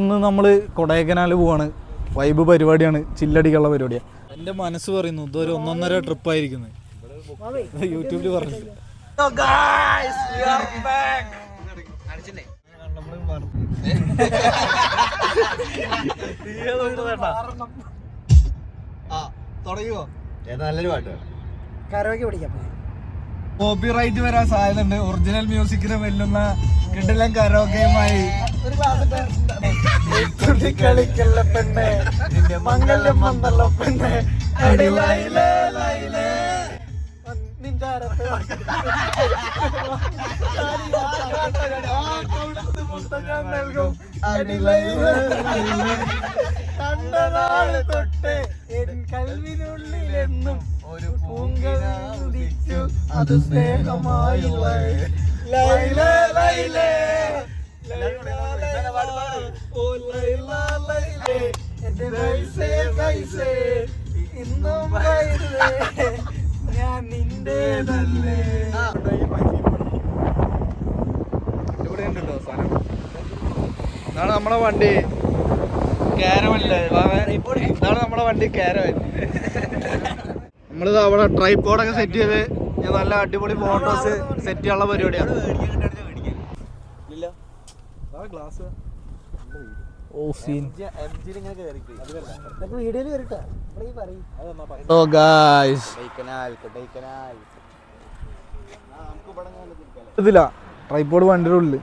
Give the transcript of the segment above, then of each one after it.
ഇന്ന് നമ്മൾ കൊടൈക്കനാൽ പോവാണ്. വൈബ് പരിപാടിയാണ്, ചില്ലടിക്കുള്ള പരിപാടിയാണ്. എൻ്റെ മനസ്സ് പറയുന്നു ഇതൊരു 1.5 ട്രിപ്പായിരിക്കുന്നത്. യൂട്യൂബിൽ പറഞ്ഞു. തുടങ്ങിയോ? നല്ലൊരു പാട്ട് കരോക്കെ പഠിക്കാം. കോപ്പിറൈറ്റ് വരാൻ സാധ്യതയുണ്ട്. ഒറിജിനൽ മ്യൂസിക്കിനെ വെല്ലുന്ന കിടിലൻ കരോക്കയുമായി കളിക്കല്ല പെണ്ണെ മംഗല്യം വന്നല്ലോ പെണ്ണെ നൽകും കണ്ടനാള് തൊട്ട് എൻ കൽവിനുള്ളിലെന്നും ഒരു പൂങ്കുദിച്ചു അത് സ്നേഹമായി ഇന്നും ഞാൻ നിന്റേതല്ലേ. ഇവിടെ ഉണ്ടോ സാധനം? ഇതാണ് നമ്മളെ വണ്ടി കാരവല്ലേ. ഇതാണ് നമ്മുടെ വണ്ടി കാരവൻ. നമ്മളിത് അവിടെ ട്രൈപോഡൊക്കെ സെറ്റ് ചെയ്ത് നല്ല അടിപൊളി ഫോട്ടോസ് സെറ്റ് ചെയ്യാനുള്ള പരിപാടിയാണ്. ഇതില്ല ട്രൈപോഡ് വണ്ടിയുടെ ഉള്ളിൽ.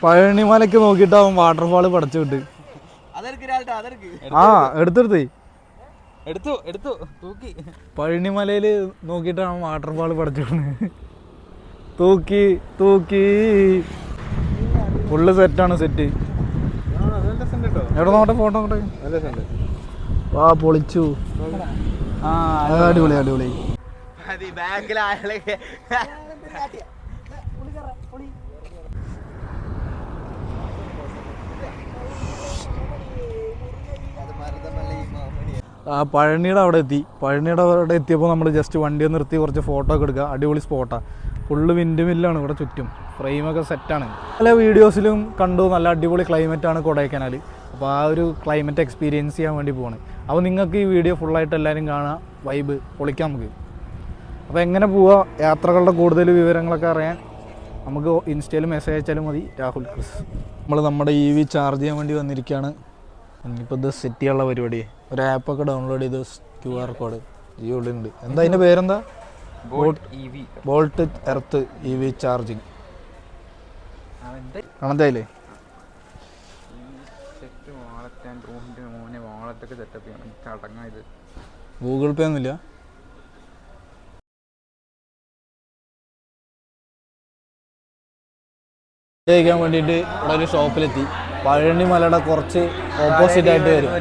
പഴനിമലക്ക് നോക്കിട്ടാവും വാട്ടർഫാള് പടച്ചു വിട്ട്. ആ എടുത്തു പഴനിമലയില് നോക്കിട്ടാണ് വാട്ടർഫാള് പടച്ചു വിടുന്നത്. തൂക്കി ഫുള്ള് സെറ്റാണ്. സെറ്റ് എവിടെ നോട്ടെ ഫോട്ടോ ആ പൊളിച്ചു. അടിപൊളി അടിപൊളി. പഴനിയുടെ അവിടെ എത്തിയപ്പോൾ നമ്മൾ ജസ്റ്റ് വണ്ടി നിർത്തി കുറച്ച് ഫോട്ടോ ഒക്കെ എടുക്കുക. അടിപൊളി സ്പോട്ടാണ്. ഫുള്ള് വിൻഡ് മില്ലാണ് ഇവിടെ ചുറ്റും. ഫ്രെയിമൊക്കെ സെറ്റാണ്. പല വീഡിയോസിലും കണ്ടു നല്ല അടിപൊളി ക്ലൈമറ്റാണ് കൊടൈക്കനാൽ. അപ്പോൾ ആ ഒരു ക്ലൈമറ്റ് എക്സ്പീരിയൻസ് ചെയ്യാൻ വേണ്ടി പോവാണ്. അപ്പോൾ നിങ്ങൾക്ക് ഈ വീഡിയോ ഫുള്ളായിട്ട് എല്ലാവരും കാണാം. വൈബ് പൊളിക്കാം നമുക്ക്. അപ്പോൾ എങ്ങനെ പോവുക, യാത്രകളുടെ കൂടുതൽ വിവരങ്ങളൊക്കെ അറിയാൻ നമുക്ക് ഇൻസ്റ്റയിൽ മെസ്സേജ് അയച്ചാലും മതി. രാഹുൽ ക്രിസ്. നമ്മൾ നമ്മുടെ EV ചാർജ് ചെയ്യാൻ വേണ്ടി വന്നിരിക്കുകയാണ്. ഇനിയിപ്പോൾ ഇത് സെറ്റ് ചെയ്യാനുള്ള പരിപാടി. ഒരു ആപ്പൊക്കെ ഡൗൺലോഡ് ചെയ്ത് QR കോഡ് ഉള്ളിലുണ്ട്. എന്താ അതിൻ്റെ പേരെന്താ? ബോൾട്ട് എർത്ത് EV ചാർജിങ് കാണാത്തല്ലേ? ഗൂഗിൾ പേ ഒന്നുമില്ല. കഴിക്കാൻ വേണ്ടിയിട്ട് ഇവിടെ ഒരു ഷോപ്പിലെത്തി. പഴനിമലയുടെ കുറച്ച് ഓപ്പോസിറ്റ് ആയിട്ട് വരും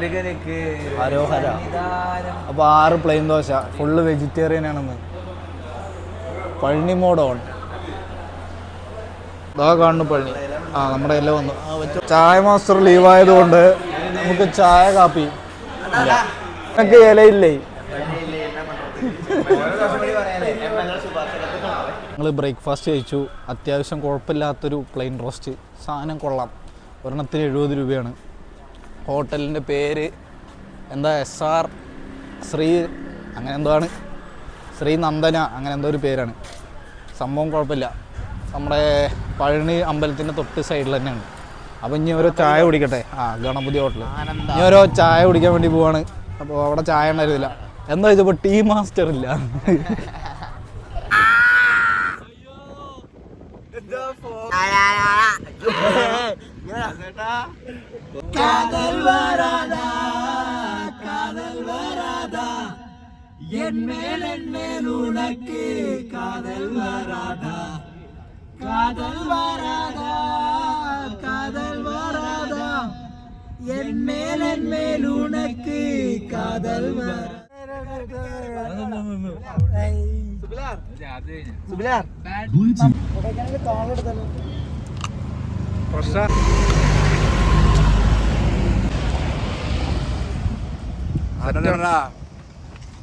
ഹരോഹര. അപ്പോൾ 6 പ്ലെയിൻ ദോശ ഫുള്ള് വെജിറ്റേറിയൻ ആണെന്ന്. Palani mode on. ഇതാ കാണുന്നു പഴനി. നമ്മുടെ എല്ലാം വന്നു. ചായ മാസ്റ്റർ ലീവായതുകൊണ്ട് നമുക്ക് ചായ കാപ്പി നമുക്ക് ഇലയില്ലേ. ഞങ്ങൾ ബ്രേക്ക്ഫാസ്റ്റ് കഴിച്ചു. അത്യാവശ്യം കുഴപ്പമില്ലാത്തൊരു പ്ലെയിൻ റോസ്റ്റ്. സാധനം കൊള്ളാം. ഒരെണ്ണത്തിന് 70 രൂപയാണ്. ഹോട്ടലിൻ്റെ പേര് എന്താ SR ശ്രീ അങ്ങനെ എന്തോ ആണ്. ശ്രീ നന്ദന അങ്ങനെ എന്തോ ഒരു പേരാണ്. സംഭവം കുഴപ്പമില്ല. നമ്മുടെ പഴനി അമ്പലത്തിൻ്റെ തൊട്ട് സൈഡിൽ തന്നെയാണ്. അപ്പോൾ ഇനി ഓരോ ചായ കുടിക്കട്ടെ. ഗണപതി ഹോട്ടൽ. ഇനി ഓരോ ചായ കുടിക്കാൻ വേണ്ടി പോവാണ്. അപ്പോൾ അവിടെ ചായ ഉണ്ടായിരുന്നില്ല. എന്താ ചോദിച്ചപ്പോൾ ടീ മാസ്റ്റർ ഇല്ല. காதல் வராதா காதல் வராதா என் மேல் உனக்கு காதல் வராதா காதல் வராதா காதல் வராதா என் மேல் உனக்கு காதல் வராதா.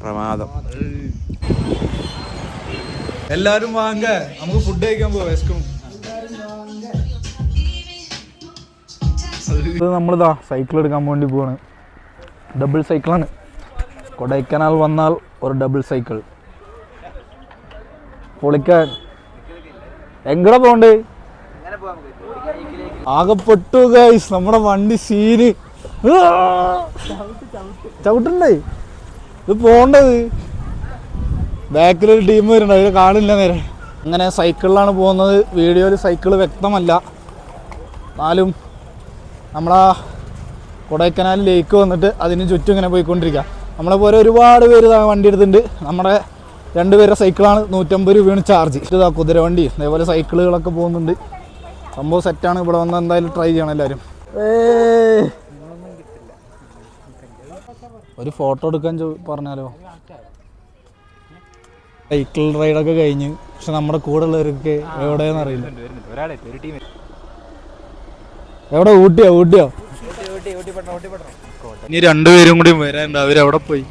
പ്രമാദം. എല്ലാരും വാങ്ങ, നമുക്ക് ഫുഡ് കഴിക്കാൻ പോവാ. ഇത് നമ്മളിതാ സൈക്കിൾ എടുക്കാൻ വേണ്ടി പോവാണ്. ഡബിൾ സൈക്കിളാണ്. കൊടൈക്കനാൽ വന്നാൽ ഒരു ഡബിൾ സൈക്കിൾ പൊളിക്കാൻ. എങ്ങടെ പോണ്ട്? ആകെപ്പെട്ടു ഗൈസ്, നമ്മുടെ വണ്ടി സീന്. ചവിട്ടണ്ടേ ഇത് പോണ്ടത്. ബാക്കിലൊരു ടീം വരുന്നുണ്ട്, അത് കാണില്ല നേരെ. അങ്ങനെ സൈക്കിളിലാണ് പോകുന്നത്. വീഡിയോയിൽ സൈക്കിൾ വ്യക്തമല്ല, എന്നാലും നമ്മളാ കൊടൈക്കനാൽ ലേക്ക് വന്നിട്ട് അതിന് ചുറ്റും ഇങ്ങനെ പോയിക്കൊണ്ടിരിക്കുക. നമ്മളെ പോലെ ഒരുപാട് പേര് വണ്ടി എടുത്തിട്ടുണ്ട്. നമ്മുടെ 2 പേരുടെ സൈക്കിളാണ് 150 രൂപയാണ് ചാർജ്. ഇതാ കുതിര വണ്ടി, അതേപോലെ സൈക്കിളുകളൊക്കെ പോകുന്നുണ്ട്. സംഭവം സെറ്റാണ്. ഇവിടെ വന്ന് എന്തായാലും ട്രൈ ചെയ്യണം എല്ലാവരും. ഒരു ഫോട്ടോ എടുക്കാൻ പറഞ്ഞാലോ? സൈക്കിൾ റൈഡൊക്കെ കഴിഞ്ഞ്, പക്ഷെ നമ്മുടെ കൂടെ ഉള്ളവർക്ക് എവിടെയെന്ന് അറിയില്ല. എവിടെ? ഊട്ടിയോ? ഇനി 2 പേരും കൂടി വരാനുണ്ട്. അവരവിടെ പോയി.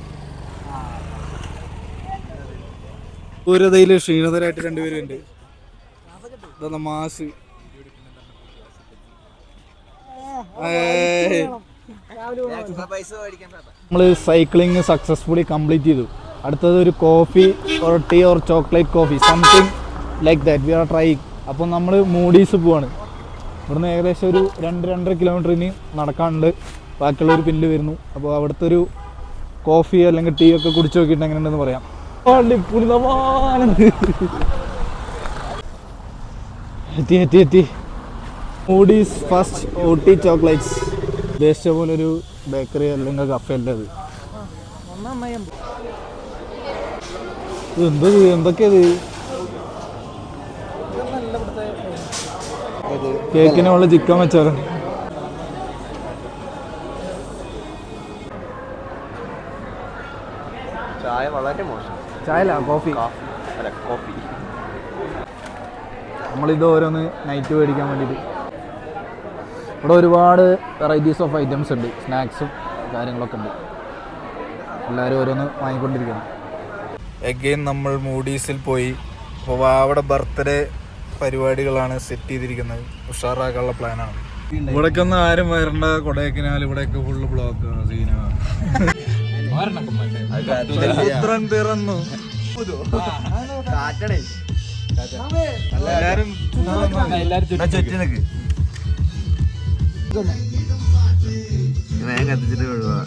പൂരതയില് ക്ഷീണിതരായിട്ട് 2 പേരുണ്ട്. മാസ് നമ്മള് സൈക്ലിങ് സക്സസ്ഫുള്ളി കംപ്ലീറ്റ് ചെയ്തു. അടുത്തത് ഒരു coffee or tea or chocolate coffee, something like that we are trying. അപ്പോൾ നമ്മൾ മൂഡീസ് പോവാണ്. ഇവിടുന്ന് ഏകദേശം ഒരു 2-2.5 കിലോമീറ്ററിന് നടക്കാനുണ്ട്. ബാക്കിയുള്ളൊരു പിന്നിൽ വരുന്നു. അപ്പോൾ അവിടുത്തെ ഒരു കോഫി അല്ലെങ്കിൽ ടീ ഒക്കെ കുടിച്ച് നോക്കിയിട്ട് എങ്ങനെയുണ്ടെന്ന് പറയാം. എത്തി മൂഡീസ് ഫസ്റ്റ് ഊട്ടി ചോക്ലേറ്റ്സ്. ഉദ്ദേശിച്ച പോലെ ഒരു ബേക്കറി അല്ലെങ്കിൽ കഫേ അല്ല അത്. എന്തൊക്കെയത്? കേക്കിനുള്ള ചിക്കൻ വെച്ചാറ്. ചായ വളരെ മോശം. ചായ അല്ല, കോഫി. നമ്മളിത് ഓരോന്ന് നൈറ്റ് മേടിക്കാൻ വേണ്ടിയിട്ട്. ഇവിടെ ഒരുപാട് വെറൈറ്റീസ് ഓഫ് ഐറ്റംസ് ഉണ്ട്, സ്നാക്സും കാര്യങ്ങളൊക്കെ ഉണ്ട്. എല്ലാവരും ഓരോന്ന് വാങ്ങിക്കൊണ്ടിരിക്കണം. എഗെയിൻ നമ്മൾ മൂഡീസിൽ പോയി. അപ്പോൾ അവിടെ ബർത്ത്ഡേ പരിപാടികളാണ് സെറ്റ് ചെയ്തിരിക്കുന്നത്. ഉഷാറാക്കാനുള്ള പ്ലാനാണ്. ഇവിടേക്ക് ഒന്നും ആരും വരണ്ട. കൊടൈക്കനാൽ ഇവിടെയൊക്കെ ഫുള്ള് ബ്ലോക്കാണ്. സീനാണ്. പുത്രൻ പിറന്നു. എല്ലാരും ചുറ്റിനൊക്കെ കത്തിച്ചിട്ട് വിടുവാ.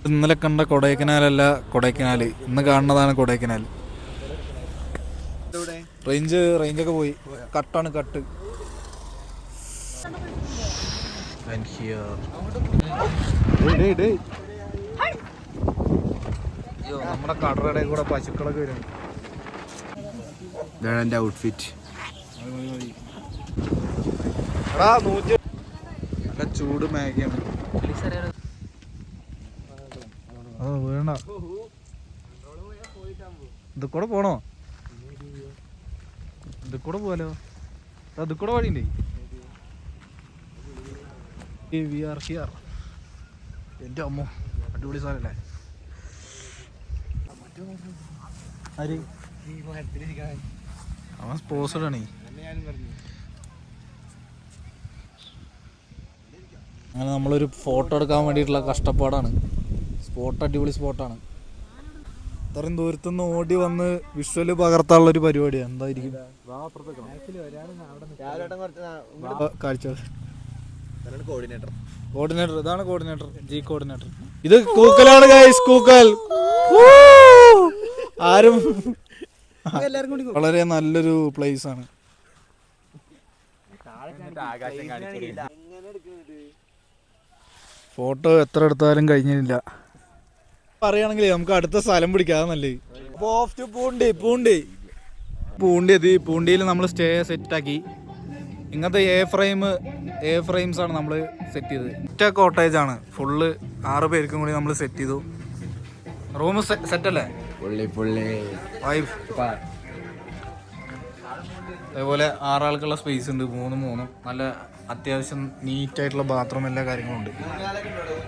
ഇന്നലെ കണ്ട കൊടൈക്കനാലല്ല കൊടൈക്കനാൽ, ഇന്ന് കാണുന്നതാണ് കൊടൈക്കനാൽ. റേഞ്ചൊക്കെ പോയി. കട്ടാണ്, കട്ട്. നമ്മുടെ കടറയുടെ കൂടെ പശുക്കളൊക്കെ വരും. ഇതാണ് എൻ്റെ ഔട്ട്ഫിറ്റ്. നല്ല ചൂട് മാഗിയാണ്. വേണ്ട, ഇത് കൂടെ പോണോ? ഇത് കൂടെ പോവാലോ. അത് കൂടെ വഴിയുണ്ടേ. എൻ്റെ അമ്മോ, അടിപൊളി സാധനല്ലേ. അവൻ സ്പോൺസർഡ് ആണ്. അങ്ങനെ നമ്മളൊരു ഫോട്ടോ എടുക്കാൻ വേണ്ടിയിട്ടുള്ള കഷ്ടപ്പാടാണ്. സ്പോട്ട് അടിപൊളി സ്പോട്ടാണ്. ഇത്രയും ദൂരത്തുനിന്ന് ഓടി വന്ന് വിഷ്വല് പകർത്താനുള്ളൊരു പരിപാടിയാണ്. എന്തായിരിക്കും കാഴ്ച? കോർഡിനേറ്റർ, ഇതാണ് കോർഡിനേറ്റർ, ജി കോർഡിനേറ്റർ. ഇത് കൂക്കലാണ് ഗൈസ്, കൂക്കൽ. ആരും വളരെ നല്ലൊരു പ്ലേസ് ആണ്. ഫോട്ടോ എത്ര എടുത്താലും കഴിഞ്ഞില്ല. പറയുകയാണെങ്കിൽ നമുക്ക് അടുത്ത സ്ഥലം പിടിക്കാം നല്ലത്. പൂണ്ടി എത്തി. പൂണ്ടിയിൽ നമ്മൾ സ്റ്റേ സെറ്റാക്കി. ഇങ്ങനത്തെ എ ഫ്രെയിംസ് ആണ് നമ്മൾ സെറ്റ് ചെയ്തത്. ഒറ്റ കോട്ടേജ് ആണ്, ഫുള്ള് 6 പേർക്കും കൂടി നമ്മൾ സെറ്റ് ചെയ്തു. റൂം സെറ്റ് അല്ലേ? അതേപോലെ 6 ആൾക്കുള്ള സ്പേസ് ഉണ്ട്, 3 നല്ല അത്യാവശ്യം നീറ്റായിട്ടുള്ള ബാത്റൂം എല്ലാ കാര്യങ്ങളും ഉണ്ട്.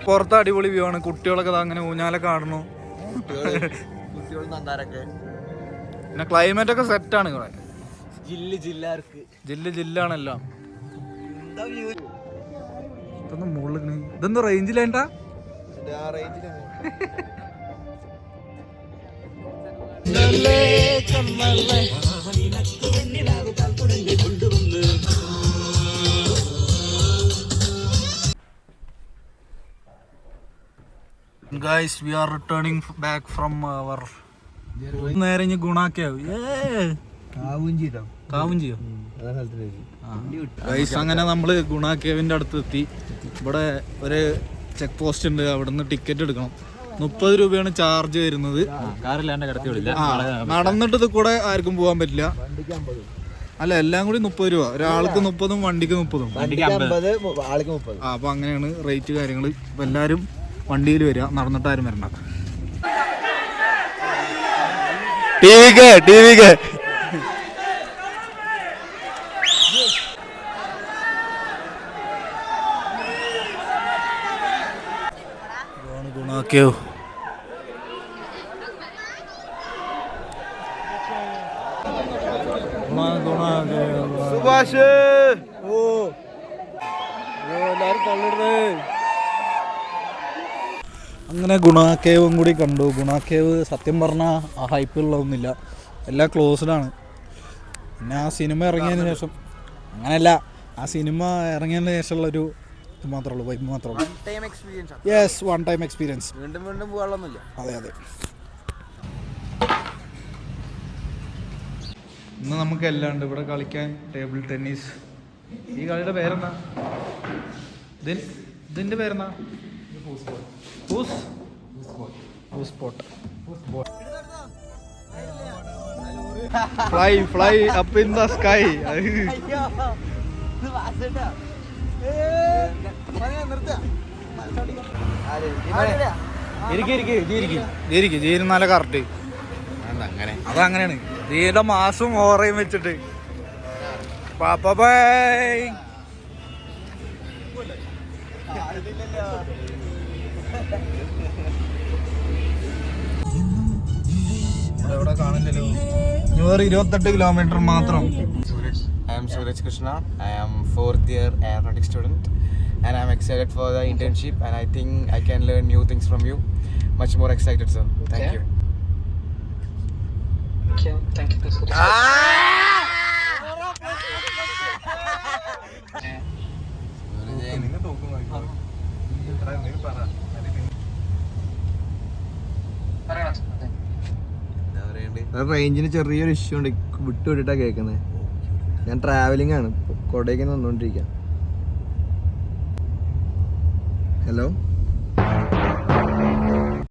പുറത്ത് അടിപൊളി വ്യൂ ആണ്. കുട്ടികളൊക്കെ അങ്ങനെ ഊഞ്ഞാലൊക്കെ ആടണു. പിന്നെ ക്ലൈമറ്റ് ഒക്കെ സെറ്റാണ് ഇവിടെ. ജില്ലാണല്ലോ. ഇതൊന്നും മുകളിൽ ഇതെന്താ റേഞ്ചിലേണ്ടാ? Guys, we are returning back from our നേരെ ഇനി ഗുണാക്കിയാവും. ഗൈസ് അങ്ങനെ നമ്മള് ഗുണാക്കേവിന്റെ അടുത്ത് എത്തി. ഇവിടെ ഒരു ചെക്ക് പോസ്റ്റ് ഉണ്ട്, അവിടെ നിന്ന് ടിക്കറ്റ് എടുക്കണം. 30 രൂപയാണ് ചാർജ് വരുന്നത്. നടന്നിട്ട് ഇത് കൂടെ ആർക്കും പോകാൻ പറ്റില്ല. അല്ല, എല്ലാം കൂടി 30 രൂപ. ഒരാൾക്ക് 30ഉം വണ്ടിക്ക് 30ഉം. അപ്പൊ അങ്ങനെയാണ് റേറ്റ് കാര്യങ്ങൾ. അപ്പൊ എല്ലാരും വണ്ടിയിൽ വരിക, നടന്നിട്ട് ആരും വരണ്ട. ഗുണാക്കേവ് സുഭാഷ്. അങ്ങനെ ഗുണാക്കേവും കൂടി കണ്ടു. ഗുണാക്കേവ് സത്യം പറഞ്ഞാൽ ആ ഹൈപ്പുള്ളതൊന്നുമില്ല, എല്ലാം ക്ലോസ്ഡ് ആണ്. പിന്നെ ആ സിനിമ ഇറങ്ങിയതിന് ശേഷം അങ്ങനെയല്ല, ആ സിനിമ ഇറങ്ങിയതിന് ശേഷമുള്ളൊരു ഇത് മാത്രമേ ഉള്ളൂ, വൈബ് മാത്രമേ ഉള്ളൂ. Yes, one time experience. വീണ്ടും പോകാനൊന്നുമില്ല. അതെ. ഇന്ന് നമുക്ക് എല്ലാം ഉണ്ട് ഇവിടെ കളിക്കാൻ. Table tennis. ഈ കളിയുടെ പേരെന്താ? ഇതിന്റെ പേരെന്താ? Fly up in the sky. ജീരുന്നാല കറക്റ്റ്. അതങ്ങനെയാണ്. ജീരുടെ മാസം ഓറയും വെച്ചിട്ട്. ബൈ. എവിടെ കാണില്ലല്ലോ. 28 കിലോമീറ്റർ മാത്രം. I am Suraj Krishna. I am 4th year aeronautics student and I am excited for the internship and I think I can learn new things from you. Much more excited, sir. Thank you. Thank you, Suraj. റേഞ്ചിന് ചെറിയൊരു issue ഉണ്ട്, വിട്ടുവിട്ടിട്ടാ കേൾക്കുന്നത്. ഞാൻ travelling ആണ്, Kodaikanal വന്നുകൊണ്ടിരിക്കാം. Hello.